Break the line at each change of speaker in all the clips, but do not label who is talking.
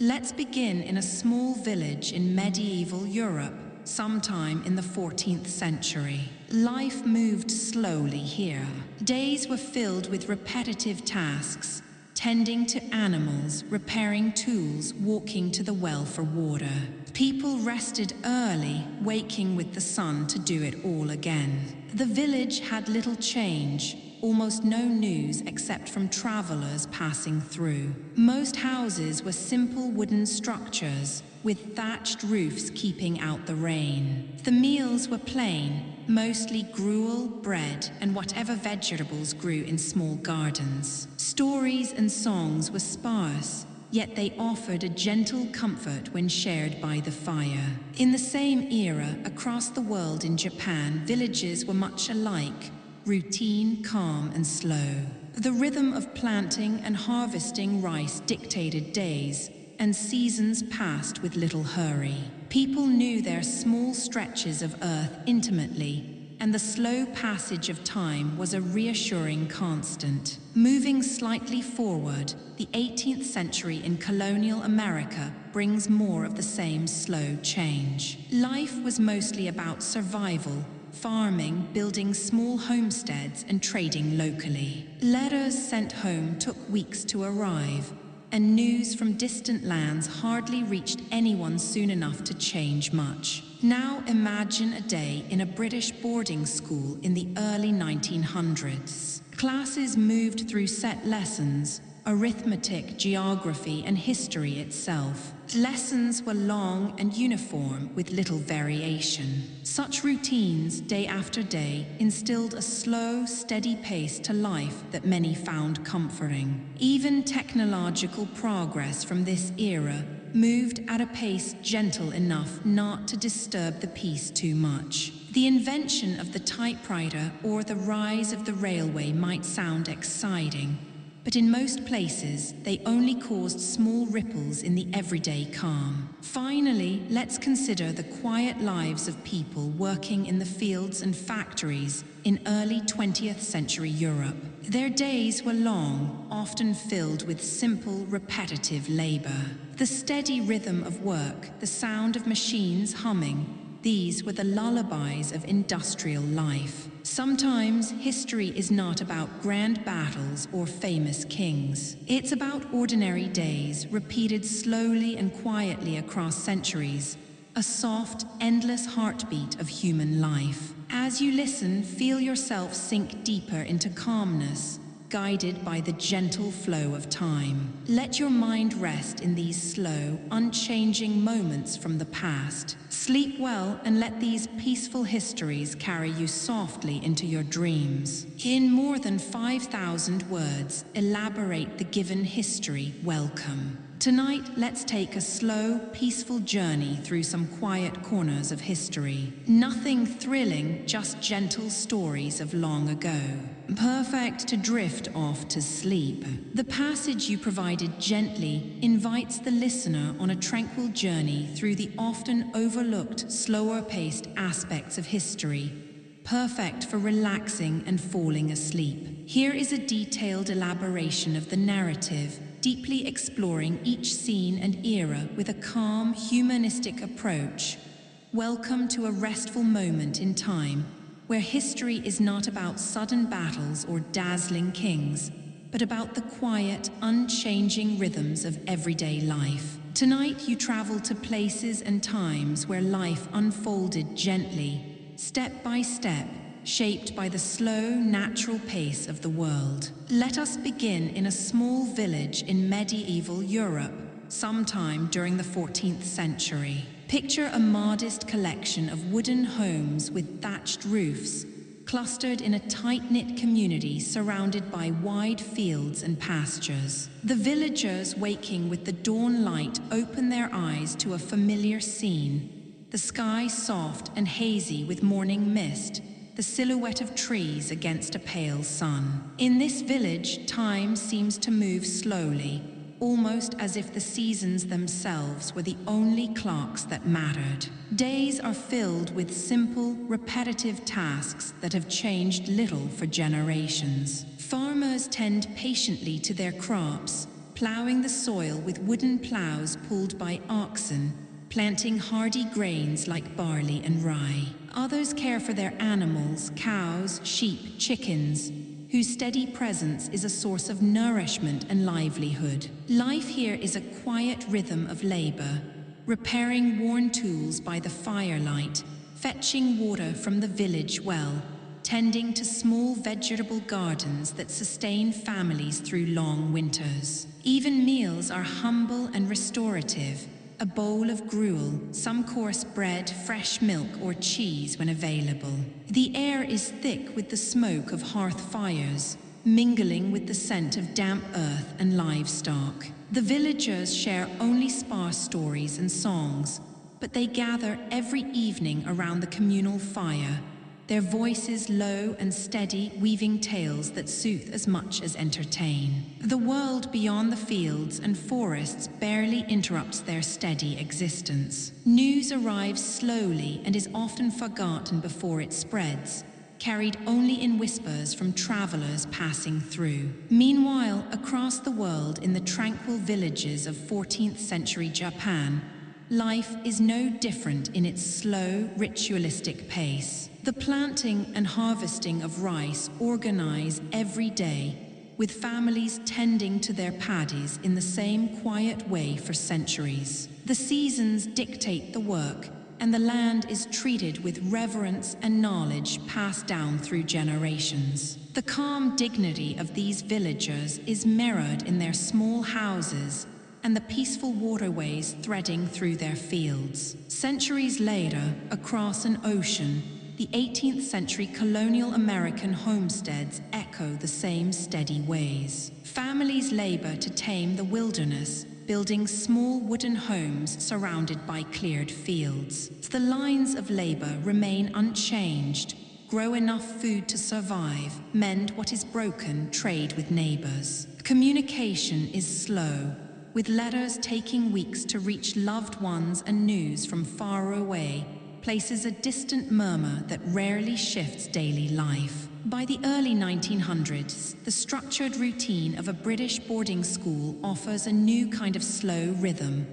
Let's begin in a small village in medieval Europe, sometime in the 14th century. Life moved slowly here. Days were filled with repetitive tasks, tending to animals, repairing tools, walking to the well for water. People rested early, waking with the sun to do it all again. The village had little change, almost no news except from travelers passing through. Most houses were simple wooden structures, with thatched roofs keeping out the rain. The meals were plain, mostly gruel, bread, and whatever vegetables grew in small gardens. Stories and songs were sparse, yet they offered a gentle comfort when shared by the fire. In the same era, across the world in Japan, villages were much alike, routine, calm, and slow. The rhythm of planting and harvesting rice dictated days, and seasons passed with little hurry. People knew their small stretches of earth intimately, and the slow passage of time was a reassuring constant. Moving slightly forward, the 18th century in colonial America brings more of the same slow change. Life was mostly about survival, farming, building small homesteads, and trading locally. Letters sent home took weeks to arrive, and news from distant lands hardly reached anyone soon enough to change much. Now imagine a day in a British boarding school in the early 1900s. Classes moved through set lessons, arithmetic, geography, and history itself. Lessons were long and uniform, with little variation. Such routines, day after day, instilled a slow, steady pace to life that many found comforting. Even technological progress from this era moved at a pace gentle enough not to disturb the peace too much. The invention of the typewriter or the rise of the railway might sound exciting, but in most places, they only caused small ripples in the everyday calm. Finally, let's consider the quiet lives of people working in the fields and factories in early 20th century Europe. Their days were long, often filled with simple, repetitive labor. The steady rhythm of work, the sound of machines humming, these were the lullabies of industrial life. Sometimes history is not about grand battles or famous kings. It's about ordinary days, repeated slowly and quietly across centuries, a soft, endless heartbeat of human life. As you listen, feel yourself sink deeper into calmness, guided by the gentle flow of time. Let your mind rest in these slow, unchanging moments from the past. Sleep well and let these peaceful histories carry you softly into your dreams. In more than 5,000 words, elaborate the given history. Welcome. Tonight, let's take a slow, peaceful journey through some quiet corners of history. Nothing thrilling, just gentle stories of long ago. Perfect to drift off to sleep. The passage you provided gently invites the listener on a tranquil journey through the often overlooked, slower-paced aspects of history, perfect for relaxing and falling asleep. Here is a detailed elaboration of the narrative, deeply exploring each scene and era with a calm, humanistic approach. Welcome to a restful moment in time, where history is not about sudden battles or dazzling kings, but about the quiet, unchanging rhythms of everyday life. Tonight you travel to places and times where life unfolded gently, step by step, shaped by the slow, natural pace of the world. Let us begin in a small village in medieval Europe, sometime during the 14th century. Picture a modest collection of wooden homes with thatched roofs, clustered in a tight-knit community surrounded by wide fields and pastures. The villagers, waking with the dawn light, open their eyes to a familiar scene, the sky soft and hazy with morning mist, the silhouette of trees against a pale sun. In this village, time seems to move slowly, almost as if the seasons themselves were the only clocks that mattered. Days are filled with simple, repetitive tasks that have changed little for generations. Farmers tend patiently to their crops, ploughing the soil with wooden ploughs pulled by oxen, planting hardy grains like barley and rye. Others care for their animals, cows, sheep, chickens, whose steady presence is a source of nourishment and livelihood. Life here is a quiet rhythm of labor, repairing worn tools by the firelight, fetching water from the village well, tending to small vegetable gardens that sustain families through long winters. Even meals are humble and restorative. A bowl of gruel, some coarse bread, fresh milk, or cheese when available. The air is thick with the smoke of hearth fires, mingling with the scent of damp earth and livestock. The villagers share only sparse stories and songs, but they gather every evening around the communal fire, their voices low and steady, weaving tales that soothe as much as entertain. The world beyond the fields and forests barely interrupts their steady existence. News arrives slowly and is often forgotten before it spreads, carried only in whispers from travelers passing through. Meanwhile, across the world in the tranquil villages of 14th century Japan, life is no different in its slow, ritualistic pace. The planting and harvesting of rice organize every day, with families tending to their paddies in the same quiet way for centuries. The seasons dictate the work, and the land is treated with reverence and knowledge passed down through generations. The calm dignity of these villagers is mirrored in their small houses and the peaceful waterways threading through their fields. Centuries later, across an ocean, the 18th century colonial American homesteads echo the same steady ways. Families labor to tame the wilderness, building small wooden homes surrounded by cleared fields. The lines of labor remain unchanged. Grow enough food to survive, mend what is broken, trade with neighbors. Communication is slow, with letters taking weeks to reach loved ones and news from far away places a distant murmur that rarely shifts daily life. By the early 1900s, the structured routine of a British boarding school offers a new kind of slow rhythm.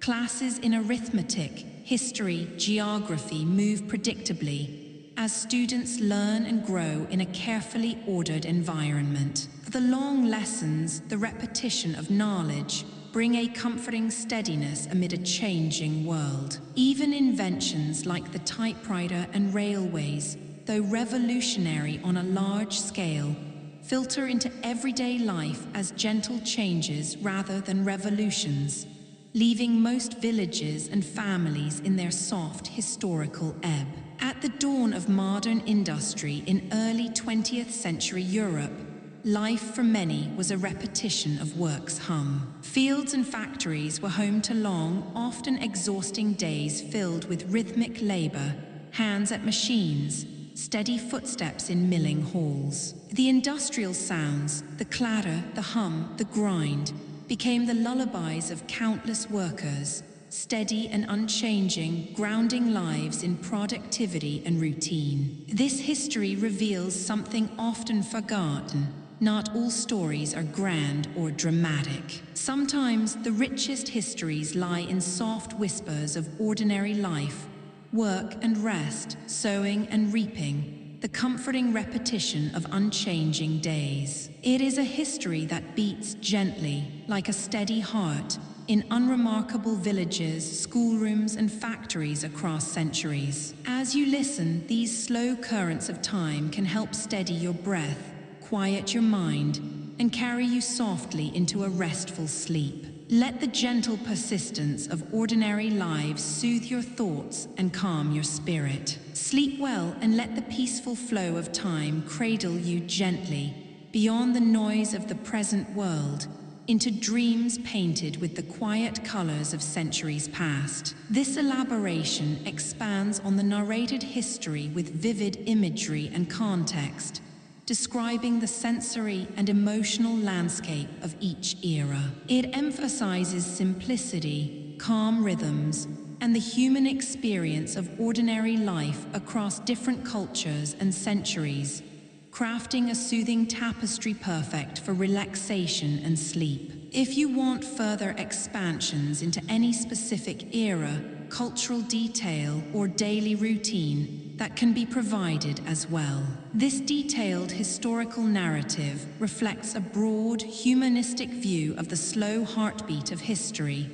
Classes in arithmetic, history, geography move predictably as students learn and grow in a carefully ordered environment. The long lessons, the repetition of knowledge, bring a comforting steadiness amid a changing world. Even inventions like the typewriter and railways, though revolutionary on a large scale, filter into everyday life as gentle changes rather than revolutions, leaving most villages and families in their soft historical ebb. At the dawn of modern industry in early 20th century Europe, life for many was a repetition of work's hum. Fields and factories were home to long, often exhausting days filled with rhythmic labor, hands at machines, steady footsteps in milling halls. The industrial sounds, the clatter, the hum, the grind, became the lullabies of countless workers, steady and unchanging, grounding lives in productivity and routine. This history reveals something often forgotten. Not all stories are grand or dramatic. Sometimes the richest histories lie in soft whispers of ordinary life, work and rest, sowing and reaping, the comforting repetition of unchanging days. It is a history that beats gently, like a steady heart, in unremarkable villages, schoolrooms, and factories across centuries. As you listen, these slow currents of time can help steady your breath, quiet your mind, and carry you softly into a restful sleep. Let the gentle persistence of ordinary lives soothe your thoughts and calm your spirit. Sleep well and let the peaceful flow of time cradle you gently, beyond the noise of the present world, into dreams painted with the quiet colors of centuries past. This elaboration expands on the narrated history with vivid imagery and context, describing the sensory and emotional landscape of each era. It emphasizes simplicity, calm rhythms, and the human experience of ordinary life across different cultures and centuries, crafting a soothing tapestry perfect for relaxation and sleep. If you want further expansions into any specific era, cultural detail, or daily routine, that can be provided as well. This detailed historical narrative reflects a broad, humanistic view of the slow heartbeat of history,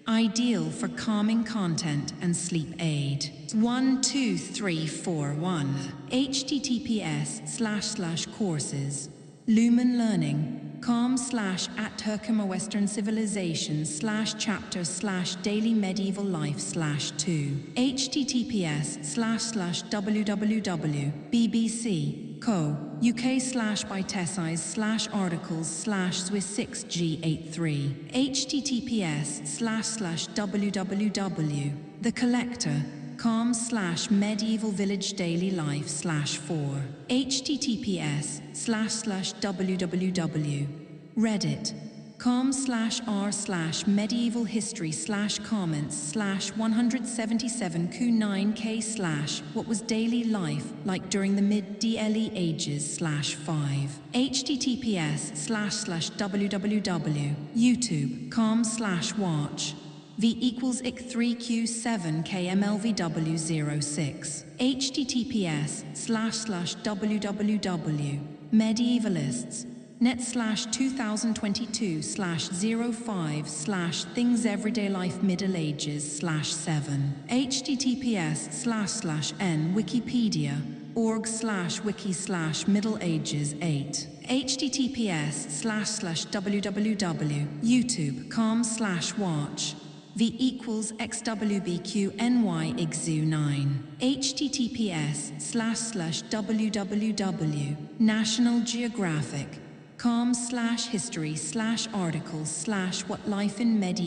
ideal for calming content and sleep aid. 12341 https://courses Lumen Learning com/@Turkoma Western Civilization /chapter/daily medieval life /2 https://www.bbc.co UK/by-articles/Swiss6G83 https://www.thecollector.com/medieval village daily life /4 https://www.reddit.com/r/medieval history comments/177q9k/ what was daily life like during the mid-DLE ages /5 https://www.youtube.com/watch v=ik3q7kmlvw06 https://www.med/2022/05/things everyday life middle ages/7 https://n-wikipedia.org/wiki/middle ages 8 https://www.youtube.com/watch v=xwbqny-igzu9 https://www.nationalgeographic.com/history/articles/what life in medieval